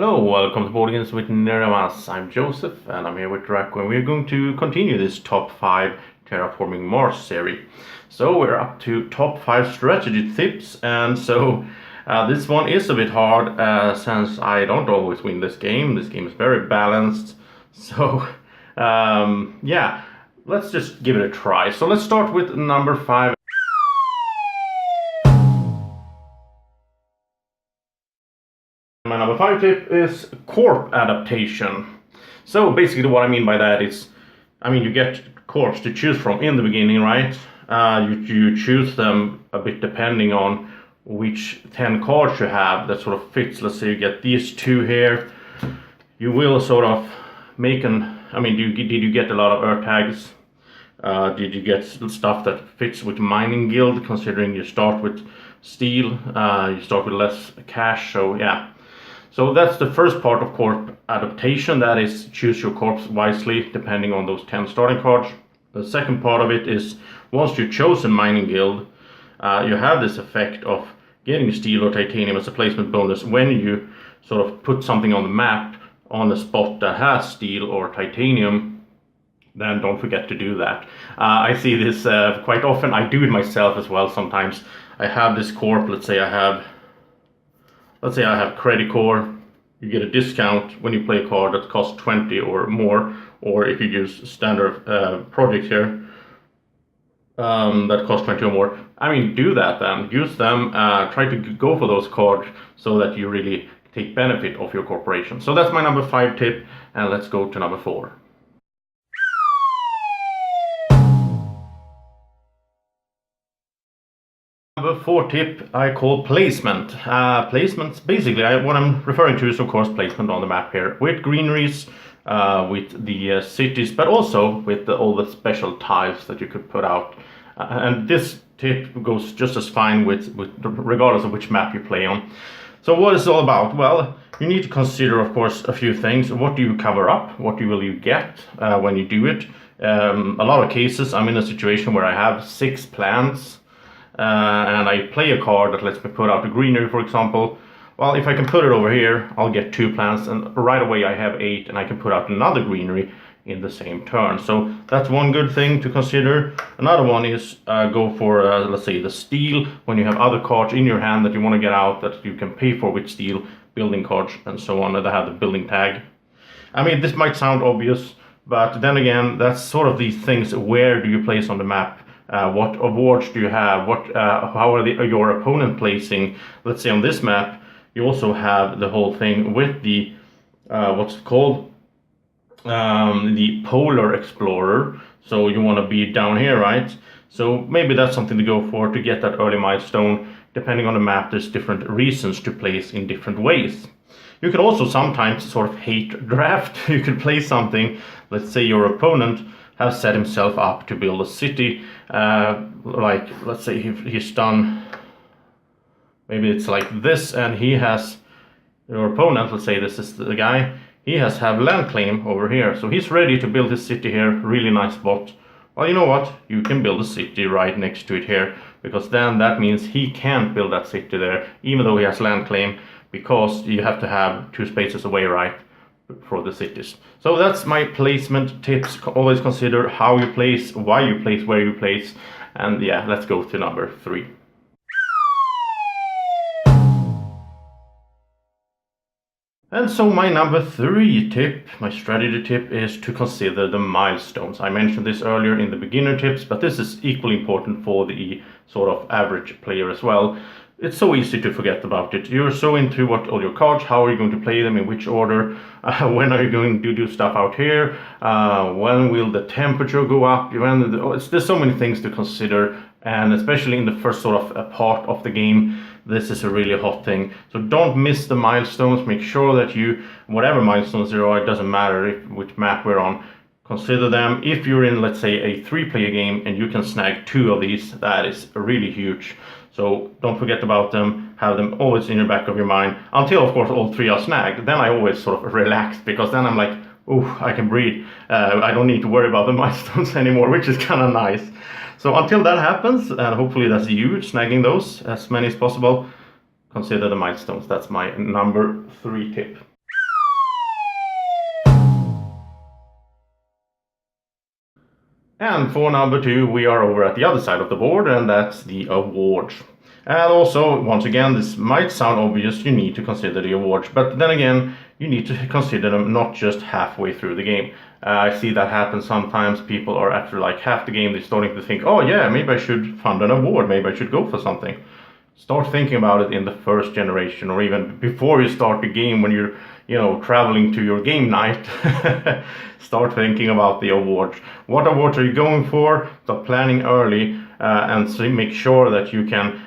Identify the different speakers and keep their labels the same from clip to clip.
Speaker 1: Hello, welcome to Board Games with Niramas. I'm Joseph and I'm here with Draco and we're going to continue this top 5 Terraforming Mars series. So we're up to top 5 strategy tips, and so this one is a bit hard since I don't always win this game. This game is very balanced. So yeah, let's just give it a try. So let's start with number 5. My number 5 tip is corp adaptation. So basically what I mean by that is, you get corps to choose from in the beginning, right? You choose them a bit depending on which 10 cards you have that sort of fits. Let's say you get these 2 here. You will sort of make did you get a lot of Earth tags? Did you get stuff that fits with Mining Guild, considering you start with steel, you start with less cash, so yeah. So that's the first part of corp adaptation, that is choose your corps wisely depending on those 10 starting cards. The second part of it is, once you've chosen Mining Guild, you have this effect of getting steel or titanium as a placement bonus when you sort of put something on the map on a spot that has steel or titanium. Then don't forget to do that. I see this quite often. I do it myself as well sometimes. I have this corp, let's say I have Credit Core. You get a discount when you play a card that costs 20 or more, or if you use standard project here that costs 20 or more. Do that then. Use them. Try to go for those cards so that you really take benefit of your corporation. So that's my number 5 tip, and let's go to number 4. Number 4 tip I call placement. Placements, basically, what I'm referring to is of course placement on the map here, with greeneries, with the cities, but also with all the special tiles that you could put out. And this tip goes just as fine with regardless of which map you play on. So what is it all about? Well, you need to consider, of course, a few things. What do you cover up? What will you get when you do it? A lot of cases, I'm in a situation where I have 6 plants. And I play a card that lets me put out a greenery, for example. Well, if I can put it over here, I'll get 2 plants, and right away I have 8, and I can put out another greenery in the same turn. So that's one good thing to consider. Another one is go for, let's say, the steel, when you have other cards in your hand that you want to get out that you can pay for with steel, building cards and so on, that have the building tag. This might sound obvious, but then again, that's sort of these things. Where do you place on the map? What awards do you have? How are your opponent placing? Let's say on this map, you also have the whole thing with the what's it called? The Polar Explorer. So you want to be down here, right? So maybe that's something to go for to get that early milestone. Depending on the map, there's different reasons to place in different ways. You can also sometimes sort of hate draft. You could play something, let's say your opponent has set himself up to build a city, like let's say he's done, maybe it's like this, and he has, your opponent, let's say this is the guy, he has land claim over here, so he's ready to build his city here, really nice spot. Well, you know what, you can build a city right next to it here, because then that means he can't build that city there, even though he has land claim, because you have to have 2 spaces away, right, for the cities. So that's my placement tips. Always consider how you place, why you place, where you place, and yeah, let's go to number 3. And so my number 3 tip, my strategy tip, is to consider the milestones. I mentioned this earlier in the beginner tips, but this is equally important for the sort of average player as well. It's so easy to forget about it. You're so into all your cards, how are you going to play them, in which order, when are you going to do stuff out here, when will the temperature go up, there's so many things to consider, and especially in the first sort of part of the game, this is a really hot thing. So don't miss the milestones. Make sure that you, whatever milestones there are, it doesn't matter which map we're on, consider them. If you're in, let's say, a 3-player game and you can snag 2 of these, that is really huge. So don't forget about them, have them always in your back of your mind, until of course all 3 are snagged. Then I always sort of relax, because then I'm like, oh, I can breathe. I don't need to worry about the milestones anymore, which is kind of nice. So until that happens, and hopefully that's you snagging those, as many as possible, consider the milestones. That's my number 3 tip. And for number 2, we are over at the other side of the board, and that's the awards. And also, once again, this might sound obvious, you need to consider the awards, but then again, you need to consider them not just halfway through the game. I see that happen sometimes. People are after like half the game, they're starting to think, oh yeah, maybe I should fund an award, maybe I should go for something. Start thinking about it in the first generation, or even before you start the game when you're, traveling to your game night. Start thinking about the awards. What awards are you going for? Start planning early, and so make sure that you can,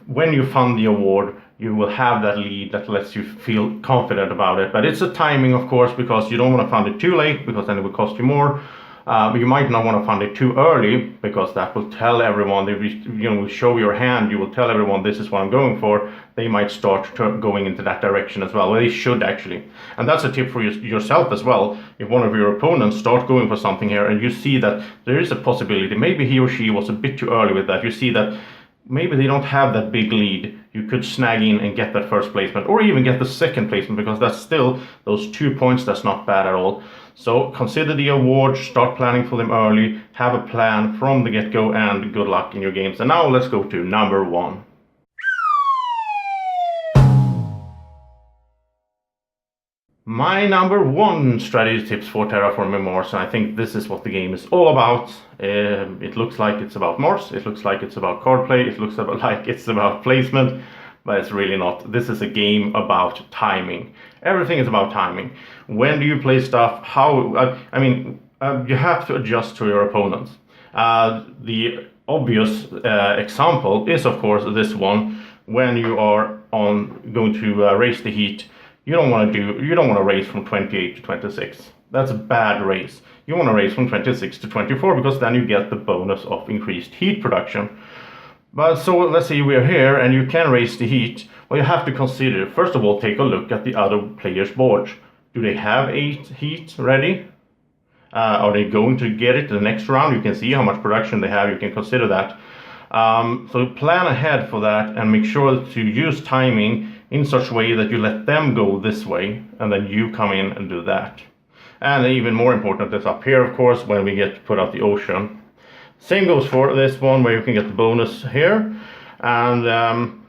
Speaker 1: when you fund the award, you will have that lead that lets you feel confident about it. But it's a timing, of course, because you don't want to fund it too late, because then it will cost you more. But you might not want to fund it too early, because that will tell everyone, will show your hand, you will tell everyone this is what I'm going for. They might start going into that direction as well. Well, they should actually. And that's a tip for yourself as well. If one of your opponents start going for something here and you see that there is a possibility, maybe he or she was a bit too early with that, you see that maybe they don't have that big lead, you could snag in and get that first placement, or even get the second placement, because that's still those 2 points, that's not bad at all. So consider the awards, start planning for them early, have a plan from the get-go, and good luck in your games. And now let's go to number 1. My number 1 strategy tips for Terraforming Mars, and I think this is what the game is all about. It looks like it's about Mars, it looks like it's about card play, it looks like it's about placement, but it's really not. This is a game about timing. Everything is about timing. When do you play stuff? You have to adjust to your opponents. The obvious example is, of course, this one. When you are going to raise the heat, you don't want to race from 28 to 26. That's a bad race. You want to race from 26 to 24, because then you get the bonus of increased heat production. But so let's say we're here and you can raise the heat. Well, you have to consider, first of all, take a look at the other players' boards. Do they have 8 heat ready? Are they going to get it the next round? You can see how much production they have. You can consider that. So plan ahead for that, and make sure to use timing in such a way that you let them go this way, and then you come in and do that. And even more important is up here, of course, when we get to put out the ocean. Same goes for this one, where you can get the bonus here. And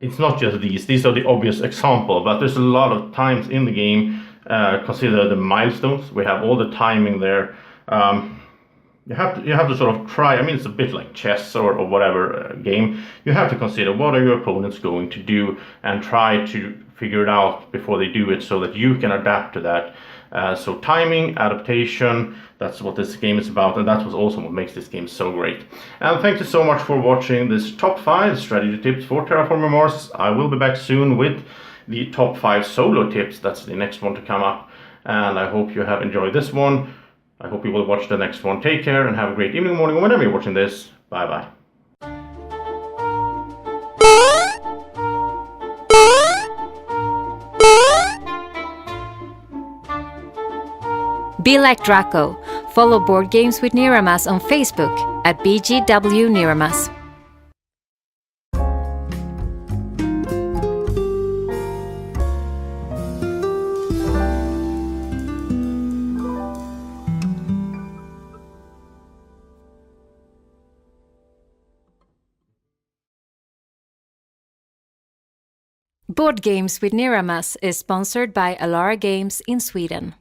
Speaker 1: it's not just these are the obvious example, but there's a lot of times in the game. Consider the milestones. We have all the timing there. You have to sort of try. It's a bit like chess or whatever game. You have to consider what are your opponents going to do, and try to figure it out before they do it, so that you can adapt to that. So timing, adaptation, that's what this game is about, and that's also what makes this game so great. And thank you so much for watching this top 5 strategy tips for Terraforming Mars. I will be back soon with the top 5 solo tips. That's the next one to come up, and I hope you have enjoyed this one. I hope you will watch the next one. Take care and have a great evening, morning, or whenever you're watching this. Bye bye.
Speaker 2: Be like Draco. Follow Board Games with Niramas on Facebook at BGW Niramas. Board Games with Niramas is sponsored by Alara Games in Sweden.